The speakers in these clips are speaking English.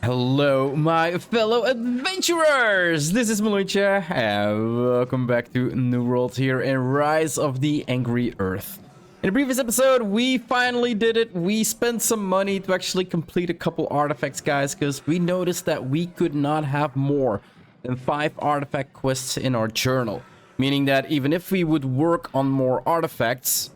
Hello, my fellow adventurers! This is Mloentje, and welcome back to New World here in Rise of the Angry Earth. In the previous episode, we finally did it. We spent some money to actually complete a couple artifacts, guys, because we noticed that we could not have more than 5 artifact quests in our journal. Meaning that even if we would work on more artifacts,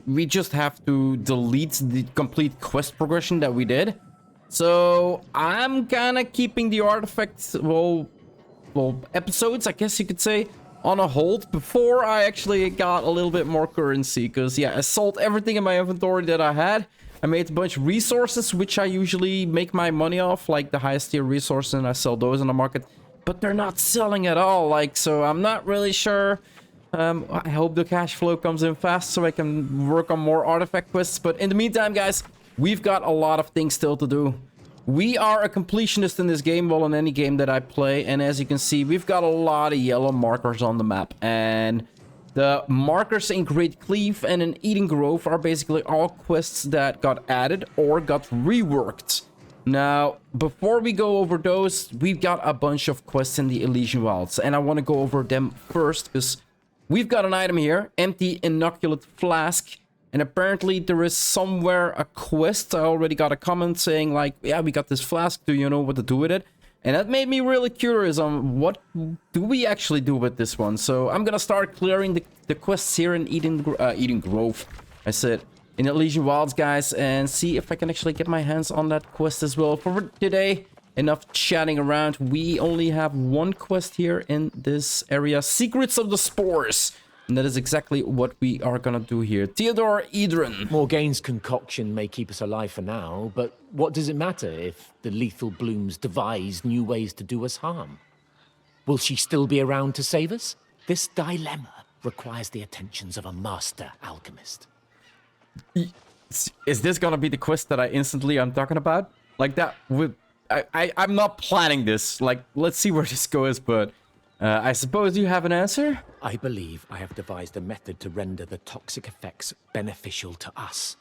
we just have to delete the complete quest progression that we did. So I'm kind of keeping the artifacts, well, episodes, I guess you could say, on a hold before I actually got a little bit more currency. Because, yeah, I sold everything in my inventory that I had. I made a bunch of resources, which I usually make my money off, like the highest tier resources, and I sell those on the market. But they're not selling at all, like, so I'm not really sure. I hope the cash flow comes in fast so I can work on more artifact quests. But in the meantime, guys, we've got a lot of things still to do. We are a completionist in this game, well, in any game that I play. And as you can see, we've got a lot of yellow markers on the map. And the markers in Great Cleave and in Eden Grove are basically all quests that got added or got reworked. Now, before we go over those, we've got a bunch of quests in the Elysian Wilds. And I want to go over them first, because we've got an item here, empty inoculate flask. And apparently there is somewhere a quest. I already got a comment saying like, yeah, we got this flask. Do you know what to do with it? And that made me really curious on what do we actually do with this one. So I'm going to start clearing the quests here in Eden Grove. I said in Elysian Wilds, guys, and see if I can actually get my hands on that quest as well. For today, enough chatting around. We only have one quest here in this area. Secrets of the Spores. And that is exactly what we are gonna do here. Theodore Edron. Morgaine's concoction may keep us alive for now, but what does it matter if the lethal blooms devise new ways to do us harm? Will she still be around to save us? This dilemma requires the attentions of a master alchemist. Is this gonna be the quest that I'm talking about? Like that with... I'm not planning this. Like, let's see where this goes, but... I suppose you have an answer? I believe I have devised a method to render the toxic effects beneficial to us.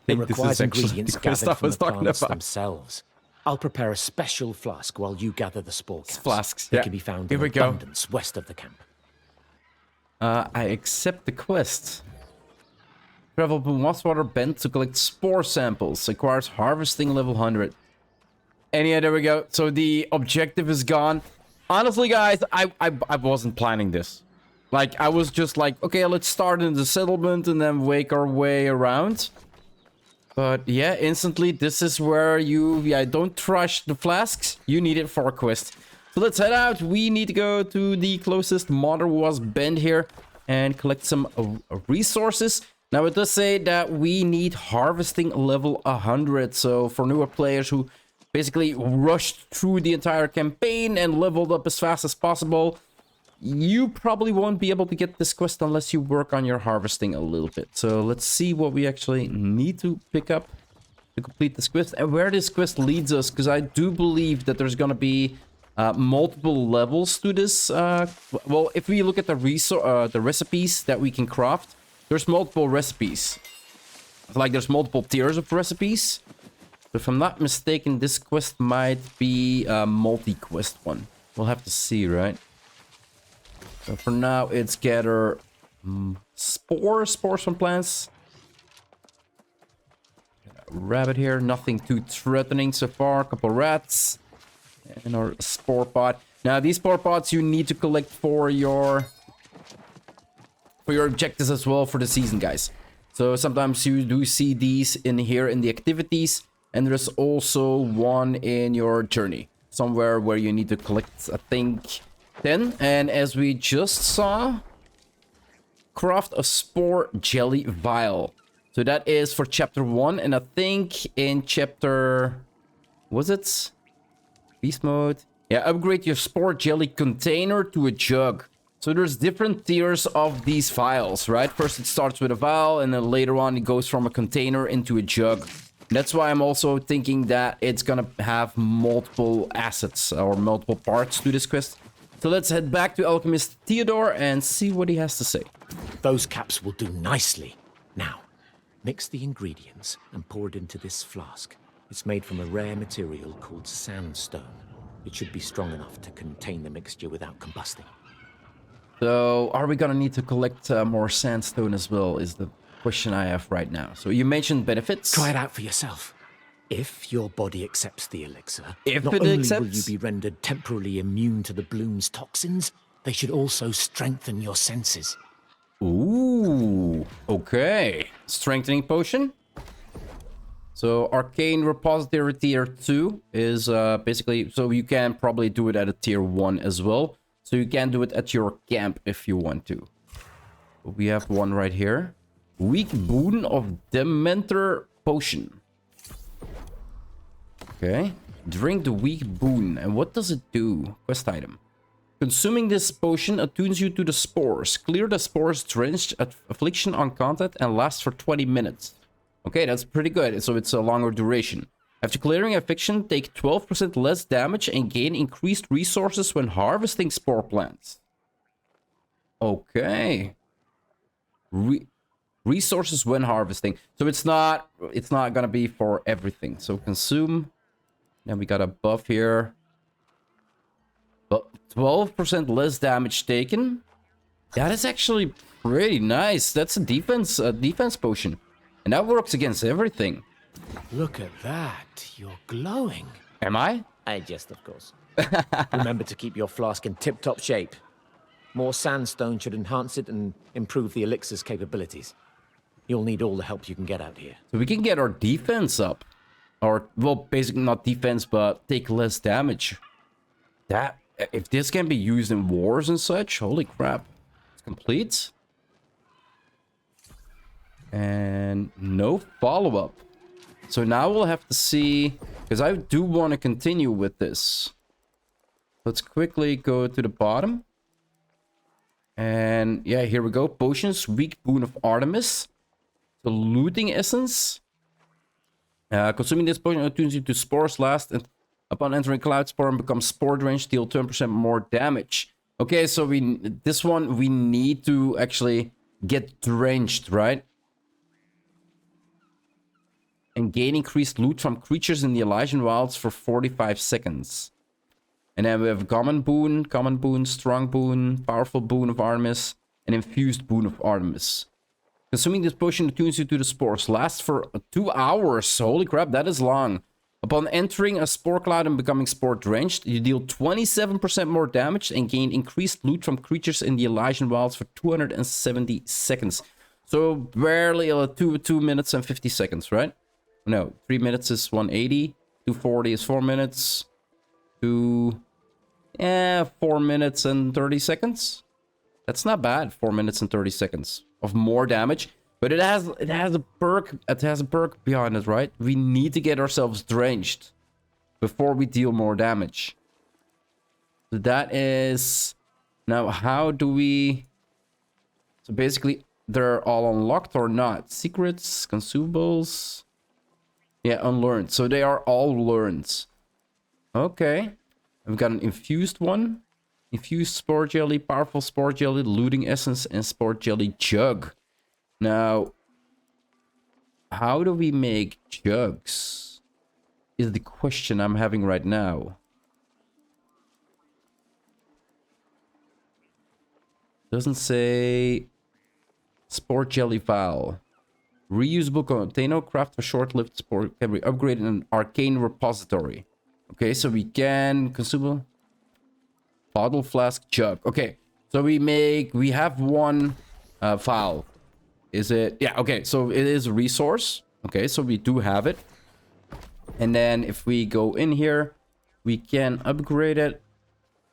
It requires ingredients gathered from the plants themselves. I'll prepare a special flask while you gather the spore caps. Flasks, They yeah. can be found in abundance west of the camp. I accept the quest. Travel to Mosswater Bend to collect spore samples. Acquires harvesting level 100. And yeah, there we go. So the objective is gone. Honestly, guys, I wasn't planning this. Like, I was just like, okay, let's start in the settlement and then wake our way around. But yeah, instantly, this is where you, don't trash the flasks. You need it for a quest. So let's head out. We need to go to the closest Motherwas Bend here and collect some resources. Now, it does say that we need harvesting level 100. So for newer players who basically rushed through the entire campaign and leveled up as fast as possible, you probably won't be able to get this quest unless you work on your harvesting a little bit. So let's see what we actually need to pick up to complete this quest and where this quest leads us, because I do believe that there's gonna be multiple levels to this. Well, if we look at the recipes that we can craft, there's multiple recipes. Like, there's multiple tiers of recipes. If I'm not mistaken, this quest might be a multi-quest one. We'll have to see, right? So for now, it's gather spores from plants. Rabbit here, nothing too threatening so far. A couple rats and our spore pot. Now, these spore pots you need to collect for your objectives as well for the season, guys. So sometimes you do see these in here in the activities. And there's also one in your journey. Somewhere where you need to collect, I think, 10. And as we just saw, craft a spore jelly vial. So that is for chapter 1. And I think in chapter... was it? Beast mode. Yeah, upgrade your spore jelly container to a jug. So there's different tiers of these vials, right? First it starts with a vial, and then later on it goes from a container into a jug. That's why I'm also thinking that it's gonna have multiple assets or multiple parts to this quest. So let's head back to Alchemist Theodore and see what he has to say. Those caps will do nicely. Now, mix the ingredients and pour it into this flask. It's made from a rare material called sandstone. It should be strong enough to contain the mixture without combusting. So, are we gonna need to collect more sandstone as well, is the question I have right now. So, you mentioned benefits. Try it out for yourself. If your body accepts the elixir, If not it only accepts? will you be rendered temporarily immune to the bloom's toxins, they should also strengthen your senses. Ooh, okay. Strengthening potion. So, Arcane Repository Tier 2 is basically... So, you can probably do it at a Tier 1 as well. So, you can do it at your camp if you want to. We have one right here. Weak Boon of Dementor Potion. Okay. Drink the Weak Boon. And what does it do? Quest item. Consuming this potion attunes you to the spores. Clear the spores drenched at affliction on contact and lasts for 20 minutes. Okay, that's pretty good. So it's a longer duration. After clearing affliction, take 12% less damage and gain increased resources when harvesting spore plants. Okay. Resources when harvesting. So it's not gonna be for everything. So consume. Then we got a buff here. But 12% less damage taken. That is actually pretty nice. That's a defense potion. And that works against everything. Look at that. You're glowing. Am I? I jest, of course. Remember to keep your flask in tip-top shape. More sandstone should enhance it and improve the elixir's capabilities. You'll need all the help you can get out here. So we can get our defense up. Or, well, basically not defense, but take less damage. That, if this can be used in wars and such, holy crap. It's complete. And no follow-up. So now we'll have to see, because I do want to continue with this. Let's quickly go to the bottom. And yeah, here we go. Potions, Weak Boon of Artemis. The Looting Essence. Consuming this potion attunes you to Spores last, and upon entering Cloud Spore and become Spore Drenched, deal 10% more damage. Okay, so this one we need to actually get drenched, right? And gain increased loot from creatures in the Elysian Wilds for 45 seconds. And then we have Common Boon, Strong Boon, Powerful Boon of Artemis, and Infused Boon of Artemis. Consuming this potion attunes you to the spores. Lasts for 2 hours. Holy crap, that is long. Upon entering a spore cloud and becoming spore drenched, you deal 27% more damage and gain increased loot from creatures in the Elysian Wilds for 270 seconds. So barely 2 minutes and 50 seconds, right? No, 3 minutes is 180. 240 is 4 minutes. 4 minutes and 30 seconds. That's not bad. 4 minutes and 30 seconds of more damage. But it has a perk. It has a perk behind it, right? We need to get ourselves drenched before we deal more damage. So that is... Now, how do we... So basically, they're all unlocked or not? Secrets, consumables... Yeah, unlearned. So they are all learned. Okay. I've got an infused one. Infused Spore Jelly, Powerful Spore Jelly, Looting Essence, and Spore Jelly Jug. Now, how do we make jugs? Is the question I'm having right now. Doesn't say... Spore Jelly Vial. Reusable container, craft for short-lived spore, can be upgraded in an arcane repository. Okay, so we can consumable bottle, flask, jug. Okay, so we have one file. Is it? Yeah, okay, so it is a resource. Okay, so we do have it. And then if we go in here, we can upgrade it.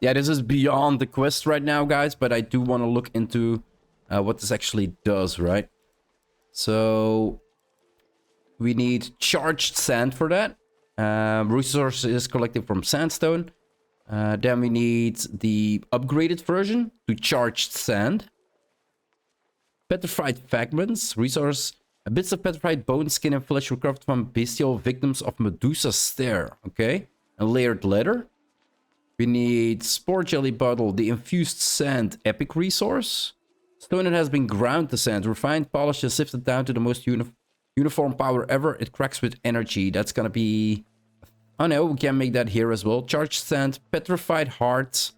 Yeah, this is beyond the quest right now, guys, but I do want to look into what this actually does, right? So we need charged sand for that. Resource is collected from sandstone. Then we need the upgraded version to charged sand. Petrified fragments. Resource. Bits of petrified bone, skin, and flesh recovered from bestial victims of Medusa's stare. Okay. And layered leather. We need Spore Jelly Bottle. The infused sand epic resource. Stone that has been ground to sand, refined, polished, and sifted down to the most Uniform power ever. It cracks with energy. That's gonna be... Oh no, we can make that here as well. Charged sand, petrified heart,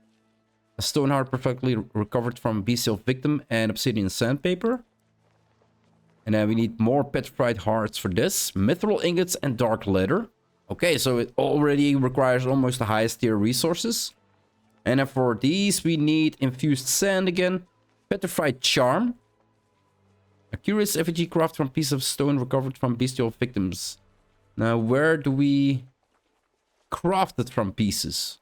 a stone heart perfectly recovered from a bestial victim, and obsidian sandpaper. And then we need more petrified hearts for this. Mithril ingots and dark leather. Okay, so it already requires almost the highest tier resources. And then for these, we need infused sand again. Petrified charm. A curious effigy crafted from piece of stone recovered from bestial victims. Now, where do we craft it from pieces?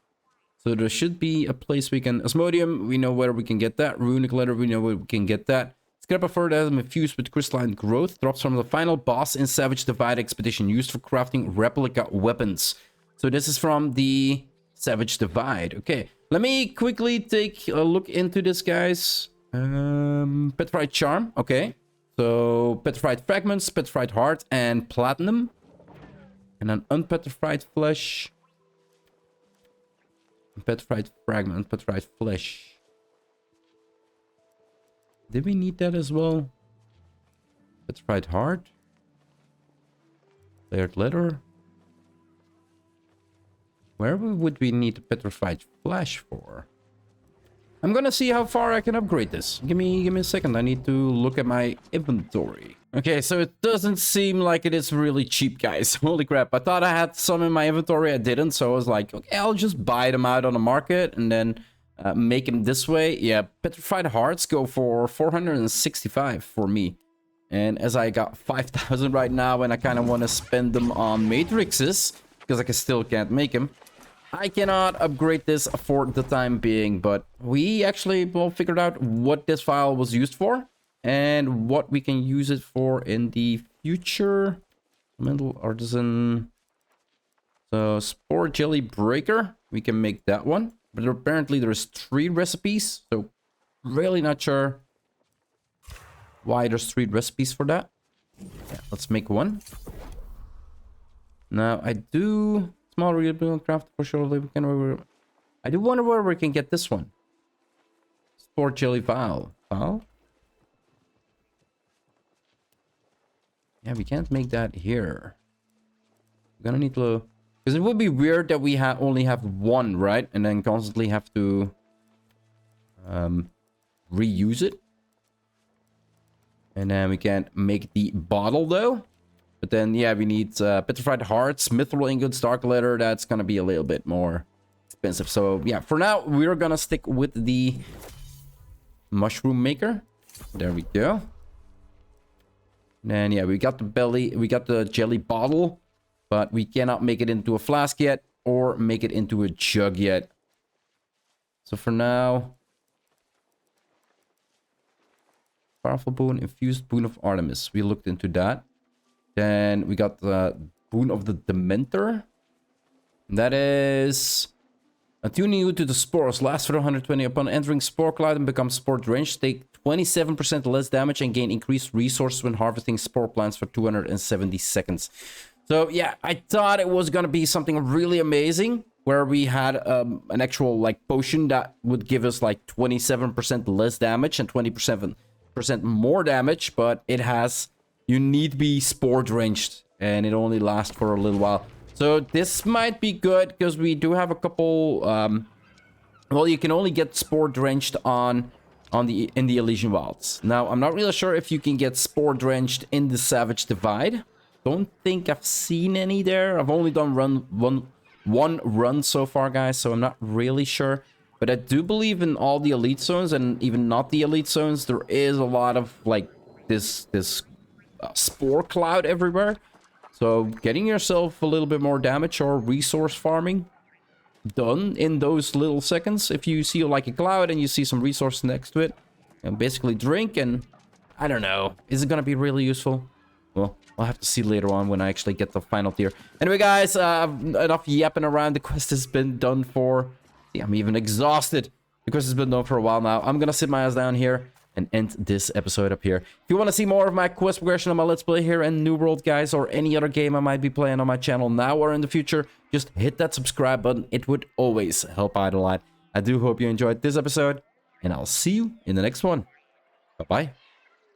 So there should be a place we can... Osmodium, we know where we can get that. Runic leather, we know where we can get that. Scrap of Ferdasm infused with crystalline growth. Drops from the final boss in Savage Divide Expedition. Used for crafting replica weapons. So this is from the Savage Divide. Okay, let me quickly take a look into this, guys. Petrified Charm, okay. So, petrified fragments, petrified heart, and platinum. And an unpetrified flesh. Petrified fragment, petrified flesh. Did we need that as well? Petrified heart. Layered leather. Where would we need the petrified flesh for? I'm gonna see how far I can upgrade this. Give me a second. I need to look at my inventory. Okay, so it doesn't seem like it is really cheap, guys. Holy crap. I thought I had some in my inventory. I didn't. So I was like, okay, I'll just buy them out on the market and then make them this way. Yeah, petrified hearts go for 465 for me. And as I got 5,000 right now and I kind of want to spend them on matrices because I still can't make them. I cannot upgrade this for the time being, but we actually figured out what this file was used for and what we can use it for in the future. Metal artisan. So spore jelly breaker, we can make that one, but apparently there's 3 recipes, so really not sure why there's 3 recipes for that. Yeah, let's make one. Now I do... Small rebuild craft for sure. I do wonder where we can get this one. Spore jelly vial. Yeah, we can't make that here. We're gonna need to... Because it would be weird that we only have one, right? And then constantly have to reuse it. And then we can't make the bottle though. But then, yeah, we need petrified hearts, mithril ingots, dark leather. That's going to be a little bit more expensive. So, yeah, for now, we're going to stick with the mushroom maker. There we go. And then, yeah, we got the jelly bottle. But we cannot make it into a flask yet or make it into a jug yet. So, for now... Powerful boon, infused boon of Artemis. We looked into that. Then we got the Boon of the Dementor. That is... Attuning you to the spores. Lasts for 120. Upon entering spore cloud and become spore drenched, take 27% less damage and gain increased resources when harvesting spore plants for 270 seconds. So yeah, I thought it was gonna be something really amazing. Where we had an actual like potion that would give us like 27% less damage and 20% more damage. But it has... You need to be spore drenched and it only lasts for a little while. So this might be good because we do have a couple... well, you can only get spore drenched in the Elysian Wilds. Now, I'm not really sure if you can get spore drenched in the Savage Divide. Don't think I've seen any there. I've only done one run so far, guys, so I'm not really sure. But I do believe in all the elite zones and even not the elite zones, there is a lot of like this spore cloud everywhere. So getting yourself a little bit more damage or resource farming done in those little seconds. If you see like a cloud and you see some resource next to it, and basically drink, and I don't know, is it gonna be really useful? Well, I'll have to see later on when I actually get the final tier. Anyway, guys, enough yapping around. The quest has been done for... Yeah, I'm even exhausted. The quest has been done for a while now. I'm gonna sit my ass down here and end this episode up here. If you want to see more of my quest progression on my Let's Play here in New World, guys, or any other game I might be playing on my channel now or in the future, just hit that subscribe button. It would always help out a lot. I do hope you enjoyed this episode, and I'll see you in the next one. Bye-bye.